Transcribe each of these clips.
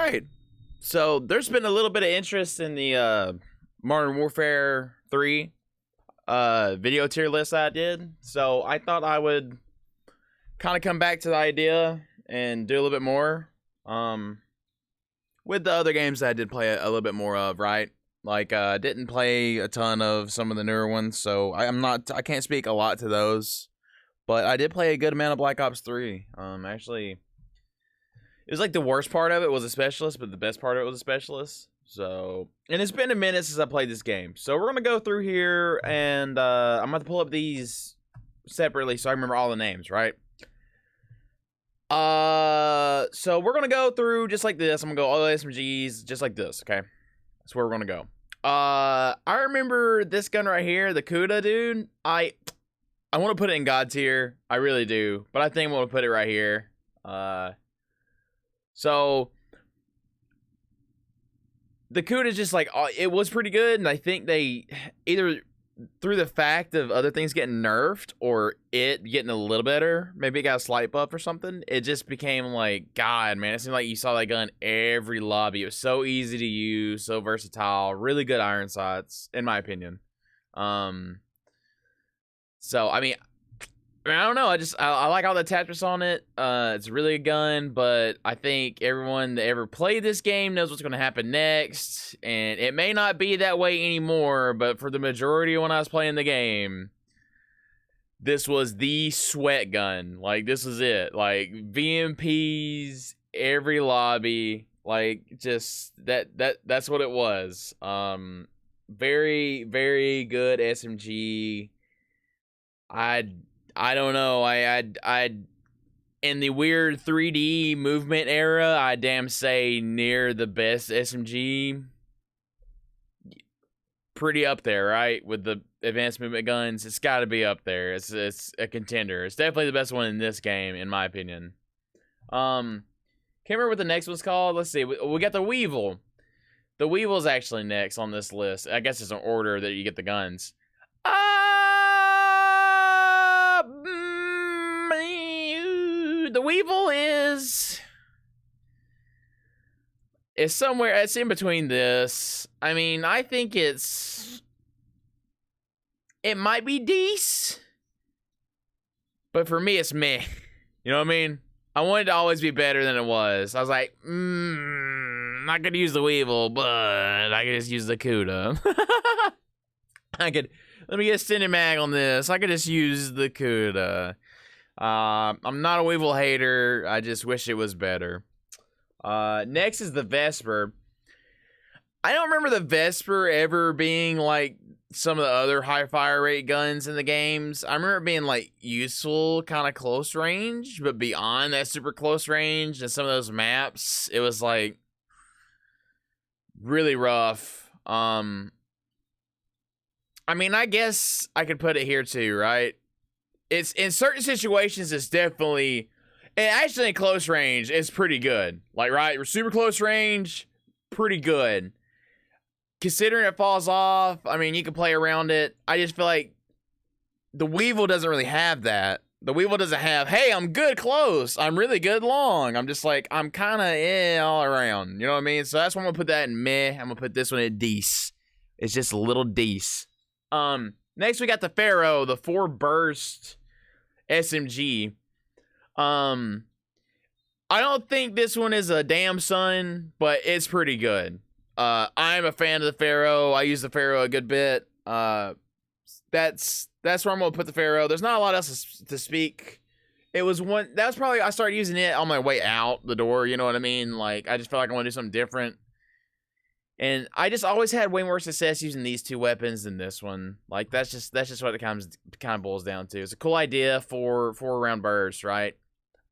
right. So there's been a little bit of interest in the Modern Warfare 3 video tier list I did. So I thought I would kind of come back to the idea and do a little bit more with the other games that I did play a little bit more of, right? Like I didn't play a ton of some of the newer ones, so I can't speak a lot to those. But I did play a good amount of Black Ops 3. Actually, it was like the worst part of it was a specialist, but the best part of it was a specialist. So, and it's been a minute since I played this game. So we're going to go through here, and I'm going to pull up these separately so I remember all the names, right? So we're going to go through just like this. I'm going to go all the SMGs just like this, okay? That's where we're going to go. I remember this gun right here, the Kuda, dude. I want to put it in God tier. I really do. But I think I'm going to put it right here. So the Kuda is just like, it was pretty good. And I think they either through the fact of other things getting nerfed or it getting a little better, maybe it got a slight buff or something. It just became like, God, man, it seemed like you saw that gun every lobby. It was so easy to use, so versatile, really good iron sights, in my opinion. So, I mean, I don't know. I like all the attachments on it. It's really a gun, but I think everyone that ever played this game knows what's going to happen next. And it may not be that way anymore, but for the majority of when I was playing the game, this was the sweat gun. Like, this was it. Like, VMPs, every lobby. Like, just, that's what it was. Very, very good SMG. I don't know. I in the weird 3D movement era, I damn say near the best SMG. Pretty up there, right? With the advanced movement guns, it's got to be up there. It's a contender. It's definitely the best one in this game, in my opinion. Can't remember what the next one's called. Let's see. We got the Weevil. The Weevil's actually next on this list. I guess it's an order that you get the guns. The Weevil is somewhere. It's in between this. I mean, I think it might be decent, but for me, it's meh. You know what I mean? I wanted to always be better than it was. I was like, not gonna use the Weevil, but I could just use the Kuda. Let me get a extended mag on this. I could just use the Kuda. I'm not a Weevil hater. I just wish it was better. Next is the Vesper. I don't remember the Vesper ever being like some of the other high fire rate guns in the games. I remember it being like useful, kind of close range, but beyond that super close range and some of those maps, it was like really rough. I mean, I guess I could put it here too, right? It's in certain situations, it's definitely, and actually in close range, it's pretty good. Like, right, we're super close range, pretty good. Considering it falls off, I mean, you can play around it. I just feel like the Weevil doesn't really have that. The Weevil doesn't have, hey, I'm good close. I'm really good long. I'm just like, I'm kind of all around. You know what I mean? So that's why I'm going to put that in meh. I'm going to put this one at dece. It's just a little dece. Next we got the Pharaoh, the 4-burst SMG. I don't think this one is a damn son, but it's pretty good. I'm a fan of the Pharaoh. I use the Pharaoh a good bit. That's where I'm gonna put the Pharaoh. There's not a lot else to speak. It was one that's probably I started using it on my way out the door. You know what I mean? Like I just felt like I want to do something different. And I just always had way more success using these two weapons than this one. Like that's just what it kind of boils down to. It's a cool idea for 4-round bursts, right?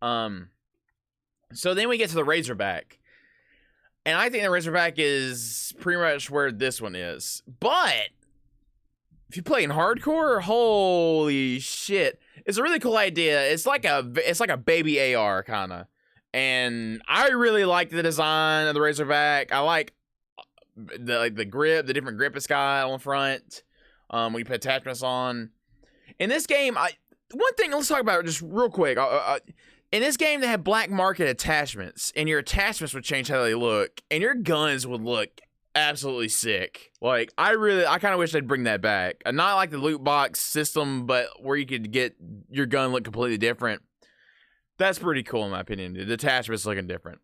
So then we get to the Razorback. And I think the Razorback is pretty much where this one is. But if you play in hardcore, holy shit. It's a really cool idea. It's like a baby AR kind of. And I really like the design of the Razorback. I like the grip, the different grip it's got on front. When you put attachments on. In this game, one thing, let's talk about it just real quick. In this game, they have black market attachments, and your attachments would change how they look, and your guns would look absolutely sick. Like, I kind of wish they'd bring that back. Not like the loot box system, but where you could get your gun look completely different. That's pretty cool in my opinion. The attachment's looking different.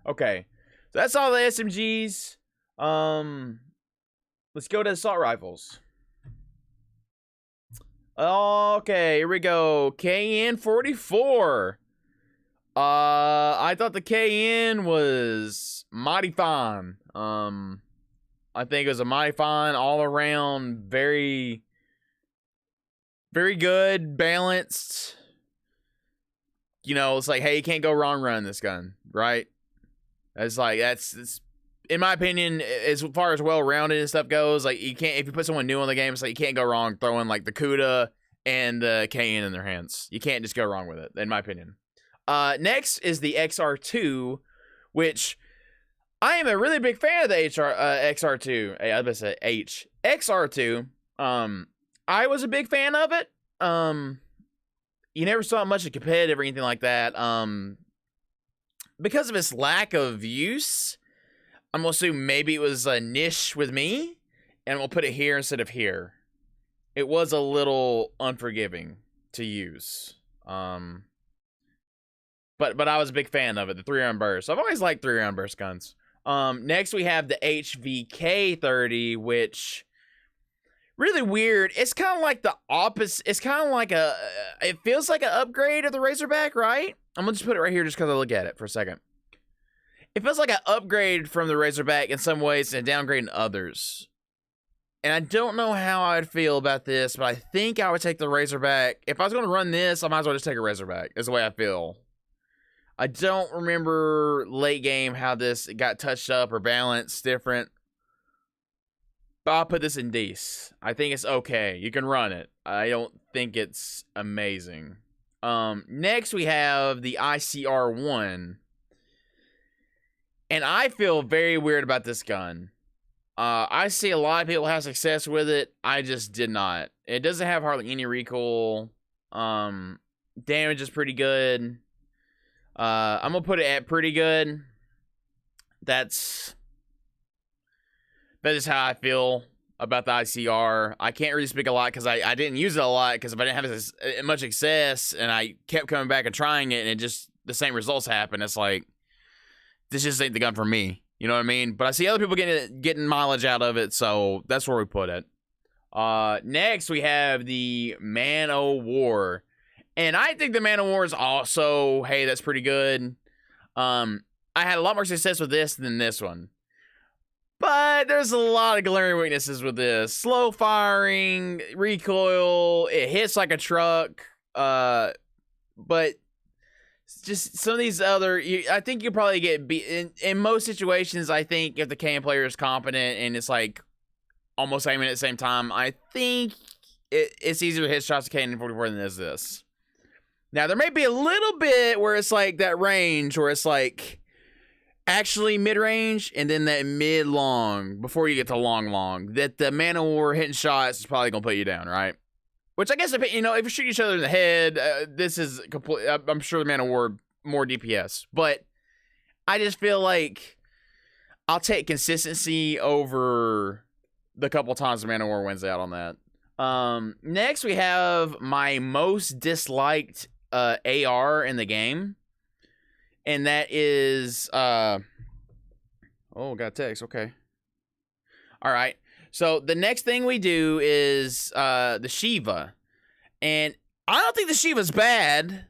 Okay, so that's all the SMGs. Let's go to assault rifles. Okay, here we go. KN-44. I thought the KN was mighty fine. I think it was a mighty fine all around, very, very good, balanced. You know, it's like, hey, you can't go wrong running this gun, right? It's like, it's in my opinion, as far as well-rounded and stuff goes, like, you can't, if you put someone new on the game, it's like, you can't go wrong throwing, like, the Kuda and the KN in their hands. You can't just go wrong with it, in my opinion. Next is the XR2, which I am a really big fan of the XR2. Hey, I was about to say H. XR2. I was a big fan of it. You never saw much of competitive or anything like that. Because of its lack of use, I'm gonna assume maybe it was a niche with me, and we'll put it here instead of here. It was a little unforgiving to use. But I was a big fan of it, the 3-round burst. I've always liked 3-round burst guns. Next we have the HVK-30, which really weird. It's kind of like the opposite. It's kind of like it feels like an upgrade of the Razorback, right? I'm gonna just put it right here just because I look at it for a second. It feels like an upgrade from the Razorback in some ways and a downgrade in others. And I don't know how I'd feel about this, but I think I would take the Razorback. If I was going to run this, I might as well just take a Razorback, is the way I feel. I don't remember late game how this got touched up or balanced different. But I'll put this in Dece. I think it's okay. You can run it. I don't think it's amazing. Next we have the ICR-1. And I feel very weird about this gun. I see a lot of people have success with it. I just did not. It doesn't have hardly any recoil. Damage is pretty good. I'm gonna put it at pretty good. That is how I feel about the ICR. I can't really speak a lot because I didn't use it a lot because if I didn't have much success and I kept coming back and trying it and it just the same results happen, it's like, this just ain't the gun for me. You know what I mean? But I see other people getting mileage out of it, so that's where we put it. Next, we have the Man O' War. And I think the Man O' War is also, hey, that's pretty good. I had a lot more success with this than this one. But there's a lot of glaring weaknesses with this. Slow firing, recoil, it hits like a truck. But just some of these other, I think you probably get beat in most situations. I think if the KN player is competent and it's like almost aiming at the same time, I think it's easier to hit shots of KN-44 than it is this. Now there may be a little bit where it's like that range where it's like actually mid-range and then that mid-long before you get to long that the Man O' War hitting shots is probably gonna put you down, right? Which I guess, you know, if you shoot each other in the head, this is complete. I'm sure the Man O' War more DPS, but I just feel like I'll take consistency over the couple times the Man O' War wins out on that. Next, we have my most disliked AR in the game, and that is oh, got a text. Okay, all right. So the next thing we do is the Shiva. And I don't think the Shiva's bad.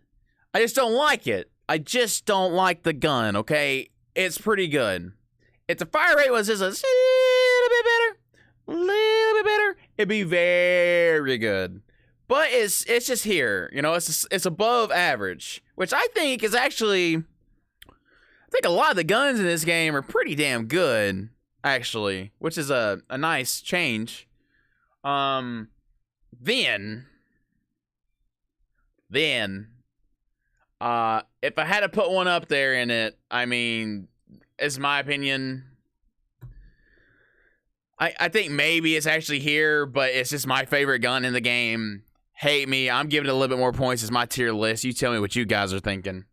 I just don't like it. I just don't like the gun, okay? It's pretty good. If the fire rate was just a little bit better, it'd be very good. But it's just here. You know, it's above average. Which I think is actually, I think a lot of the guns in this game are pretty damn good. Actually, which is a nice change. Then if I had to put one up there in it, I mean, it's my opinion. I think maybe it's actually here, but it's just my favorite gun in the game. hate me. I'm giving it a little bit more points as my tier list. You tell me what you guys are thinking.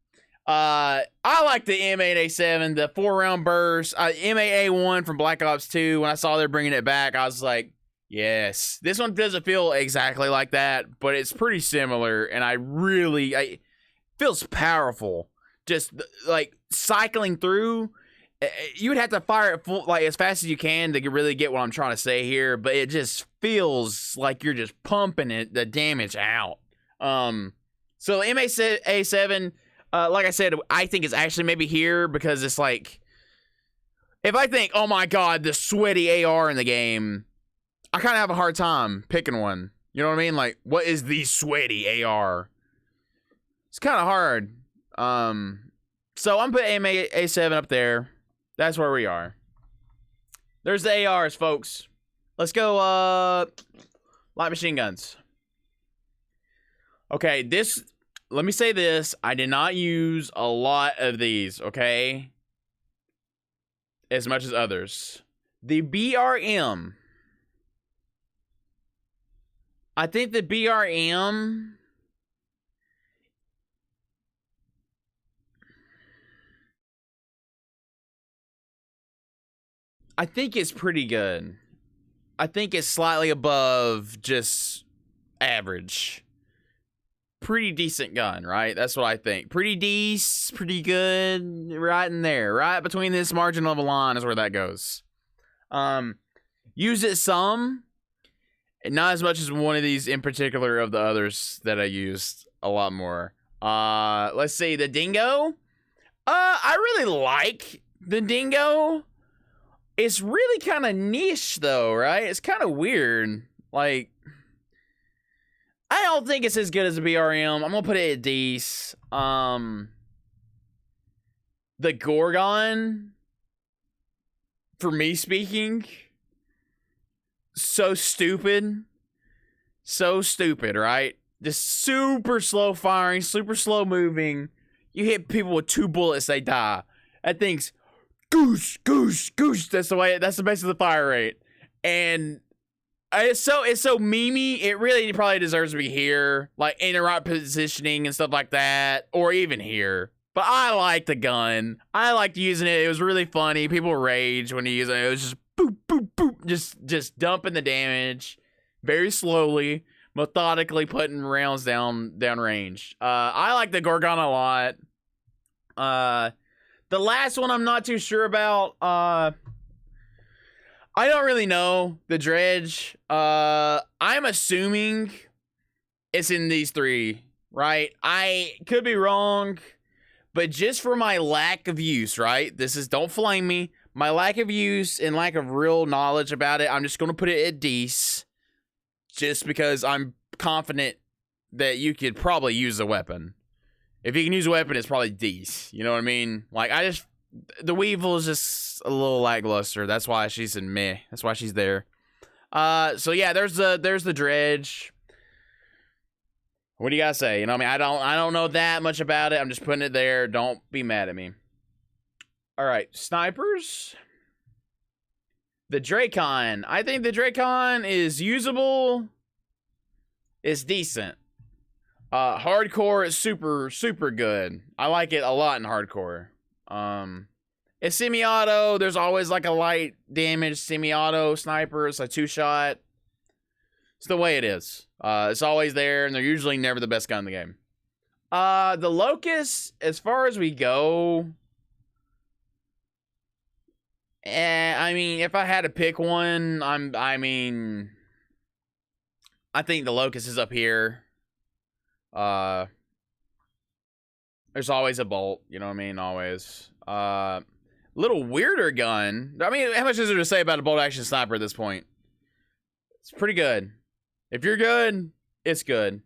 I like the M8A7, the 4-round burst. M8A1 from Black Ops 2. When I saw they're bringing it back, I was like, yes. This one doesn't feel exactly like that, but it's pretty similar, and it feels powerful. Just like cycling through, you would have to fire it full, like as fast as you can to really get what I'm trying to say here, but it just feels like you're just pumping the damage out. So M8A7, like I said, I think it's actually maybe here because it's like, if I think, oh my god, the sweaty AR in the game, I kind of have a hard time picking one. You know what I mean? Like, what is the sweaty AR? It's kind of hard. So I'm putting A7 up there. That's where we are. There's the ARs, folks. Let's go, light machine guns. Okay, let me say this. I did not use a lot of these, okay? As much as others. The BRM. I think the BRM... I think it's pretty good. I think it's slightly above just average. Pretty decent gun, right? That's what I think. Pretty decent, pretty good, right in there. Right between this margin of a line is where that goes. Use it some. Not as much as one of these in particular of the others that I used a lot more. Let's see, the Dingo. I really like the Dingo. It's really kind of niche, though, right? It's kind of weird. Like, I don't think it's as good as the BRM. I'm gonna put it at D's. The Gorgon, for me speaking, so stupid. So stupid, right? Just super slow firing, super slow moving. You hit people with 2 bullets, they die. That thing's goose, goose, goose. That's the base of the fire rate. And it's so memey. It really probably deserves to be here, like in the right positioning and stuff like that, or even here. But I like the gun. I liked using it. It was really funny. People rage when you use it. It was just boop, boop, boop, just dumping the damage very slowly, methodically putting rounds down range. I like the Gorgon a lot. The last one I'm not too sure about. I don't really know. The Dredge. I'm assuming it's in these 3, right? I could be wrong, but just for my lack of use, right? Don't flame me. My lack of use and lack of real knowledge about it, I'm just going to put it at D's. Just because I'm confident that you could probably use a weapon. If you can use a weapon, it's probably D's. You know what I mean? Like, the Weevil is just a little lackluster. That's why she's in meh. That's why she's there. So yeah, there's the Dredge. What do you guys say? You know what I mean? I don't know that much about it. I'm just putting it there. Don't be mad at me. All right, snipers. The Dracon. I think the Dracon is usable. It's decent. Hardcore is super, super good. I like it a lot in hardcore. It's semi-auto. There's always like a light damage semi-auto sniper. It's a 2-shot. It's the way it is. It's always there, and they're usually never the best gun in the game. The Locus, as far as we go, I mean, if I had to pick one, I think the Locus is up here. There's always a bolt, you know what I mean? Always. Little weirder gun. I mean, how much is there to say about a bolt action sniper at this point? It's pretty good. If you're good, it's good.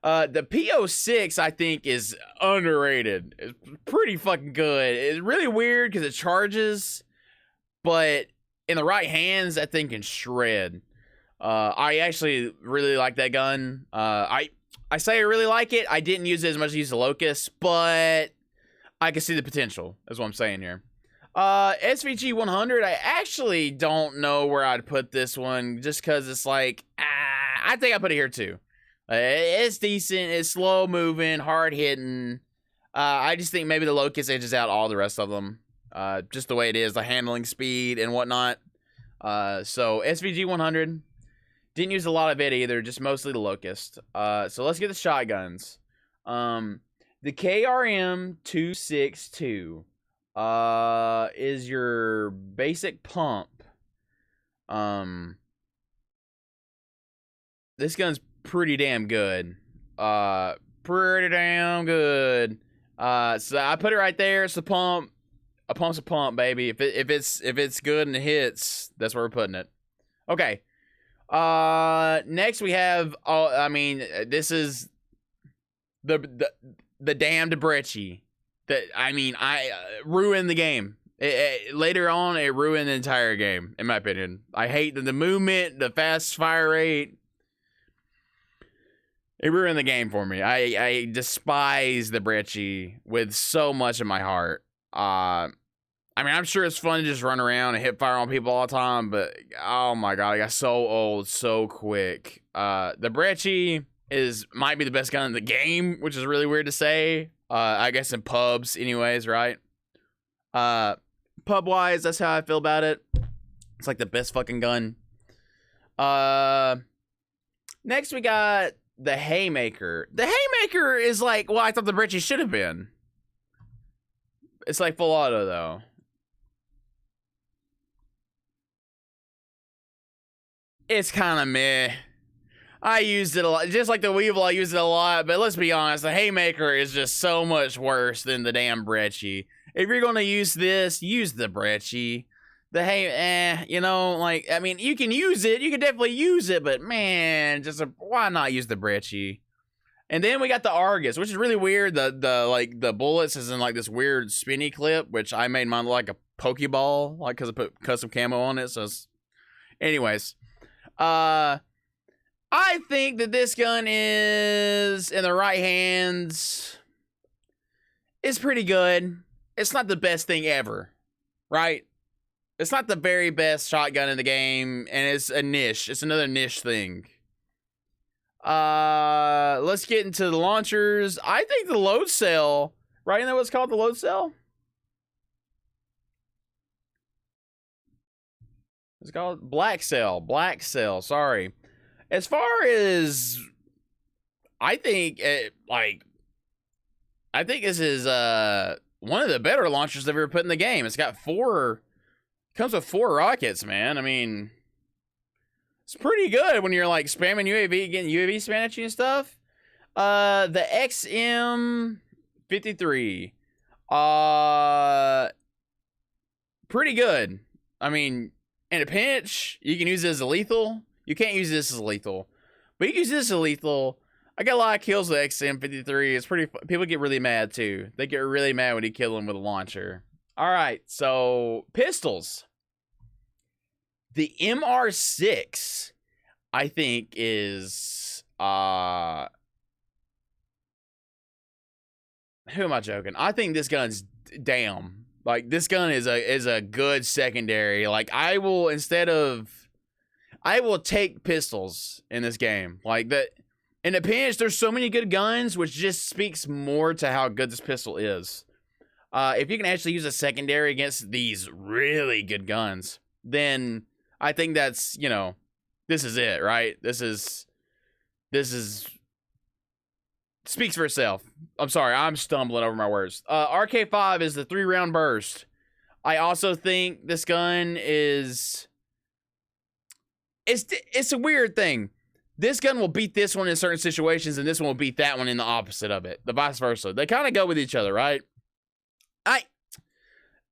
The PO6, I think, is underrated. It's pretty fucking good. It's really weird because it charges, but in the right hands, that thing can shred. I actually really like that gun. I say I really like it. I didn't use it as much as I used the Locus, but I can see the potential, is what I'm saying here. SVG 100, I actually don't know where I'd put this one, just because it's like, I think I put it here too. It's decent. It's slow moving, hard hitting. I just think maybe the Locus edges out all the rest of them. Just the way it is, the handling speed and whatnot. So SVG 100. Didn't use a lot of it either, just mostly the Locust. So let's get the shotguns. The KRM 262 is your basic pump. This gun's pretty damn good. Pretty damn good. So I put it right there. It's the pump. A pump's a pump, baby. If it's good and it hits, that's where we're putting it. Okay. Next we have. I mean, this is the damned Brecci. That I ruined the game. Later on, it ruined the entire game, in my opinion. I hate the movement, the fast fire rate. It ruined the game for me. I despise the Brecci with so much in my heart. I mean, I'm sure it's fun to just run around and hit fire on people all the time, but oh my god, I got so old so quick. The Brecci might be the best gun in the game, which is really weird to say. I guess in pubs anyways, right? Pub-wise, that's how I feel about it. It's like the best fucking gun. Next we got the Haymaker. The Haymaker is like, well, I thought the Brecci should have been. It's like full auto, though. It's kind of meh. I used it a lot. Just like the Weevil, I used it a lot. But let's be honest, the Haymaker is just so much worse than the damn Brecci. If you're going to use this, use the Brecci. The you know, like, I mean, you can use it. You can definitely use it. But, man, why not use the Brecci? And then we got the Argus, which is really weird. The bullets is in, like, this weird spinny clip, which I made mine look like a Pokeball, like, because I put custom camo on it. So, anyways. I think that this gun is, in the right hands, is pretty good. It's not the best thing ever, right? It's not the very best shotgun in the game, and it's a niche. It's another niche thing. Let's get into the launchers. I think the load cell, right? Isn't that what's called, the load cell? It's called Black Cell. Black Cell, sorry. As far as, I think, I think this is one of the better launchers I've ever put in the game. It's got comes with 4 rockets, man. I mean, it's pretty good when you're like spamming UAV, getting UAV spam at you and stuff. The XM53, pretty good. I mean, in a pinch, you can use it as a lethal. You can't use this as lethal, but you can use this as lethal. I got a lot of kills with XM53. It's pretty. People get really mad too. They get really mad when you kill them with a launcher. All right, so pistols. The MR6, I think, is who am I joking? I think this gun's damn. Like, this gun is a good secondary. Like, I will take pistols in this game. Like, that in a pinch, there's so many good guns, which just speaks more to how good this pistol is. If you can actually use a secondary against these really good guns, then I think that's, you know, this is it, right? This is speaks for itself. I'm sorry, I'm stumbling over my words. RK5 is the 3-round burst. I also think this gun is, it's a weird thing. This gun will beat this one in certain situations, and this one will beat that one in the opposite of it. The vice versa. They kind of go with each other, right?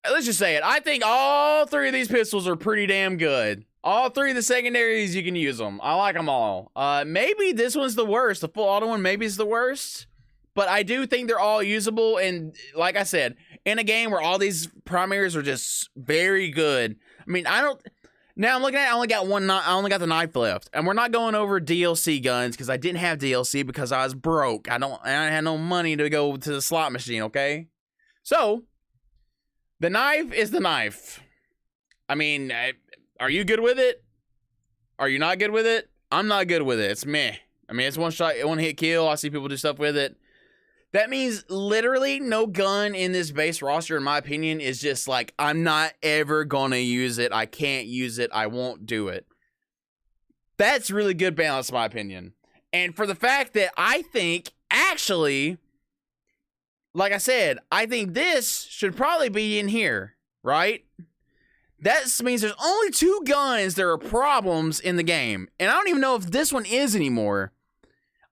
Let's just say it. I think all 3 of these pistols are pretty damn good. All 3 of the secondaries, you can use them. I like them all. Maybe this one's the worst. The full auto one maybe is the worst. But I do think they're all usable. And like I said, in a game where all these primaries are just very good. I mean, now I'm looking at it, I only got the knife left. And we're not going over DLC guns because I didn't have DLC because I was broke. I had no money to go to the slot machine, okay? So, the knife is the knife. I mean, are you good with it? Are you not good with it? I'm not good with it. It's meh. I mean, it's one shot, one hit kill. I see people do stuff with it. That means literally no gun in this base roster, in my opinion, is just like, I'm not ever gonna use it. I can't use it. I won't do it. That's really good balance, in my opinion. And for the fact that I think, actually, like I said, I think this should probably be in here, right? That means there's only 2 guns that are problems in the game. And I don't even know if this one is anymore.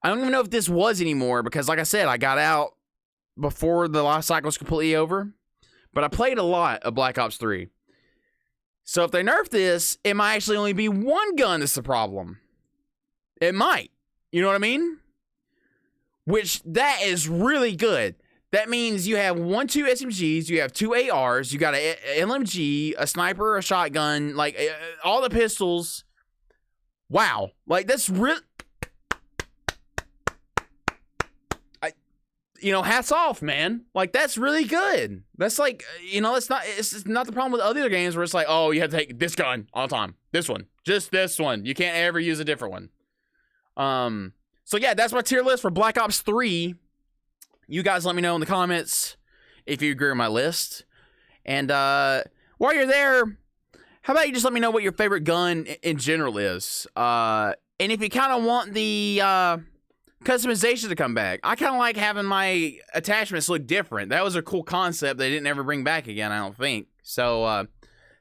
I don't even know if this was anymore because, like I said, I got out before the life cycle was completely over. But I played a lot of Black Ops 3. So if they nerf this, it might actually only be 1 gun that's the problem. It might. You know what I mean? Which, that is really good. That means you have 2 SMGs, you have 2 ARs, you got an LMG, a sniper, a shotgun, like all the pistols. Wow. Like, that's really... You know, hats off, man. Like, that's really good. That's like, you know, it's not the problem with other games where it's like, oh, you have to take this gun all the time. This one. Just this one. You can't ever use a different one. So yeah, that's my tier list for Black Ops 3. You guys let me know in the comments if you agree with my list. And while you're there, how about you just let me know what your favorite gun in general is? And if you kind of want the customization to come back. I kind of like having my attachments look different. That was a cool concept they didn't ever bring back again, I don't think. So,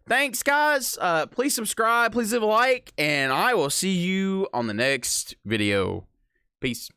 thanks, guys. Please subscribe. Please leave a like. And I will see you on the next video. Peace.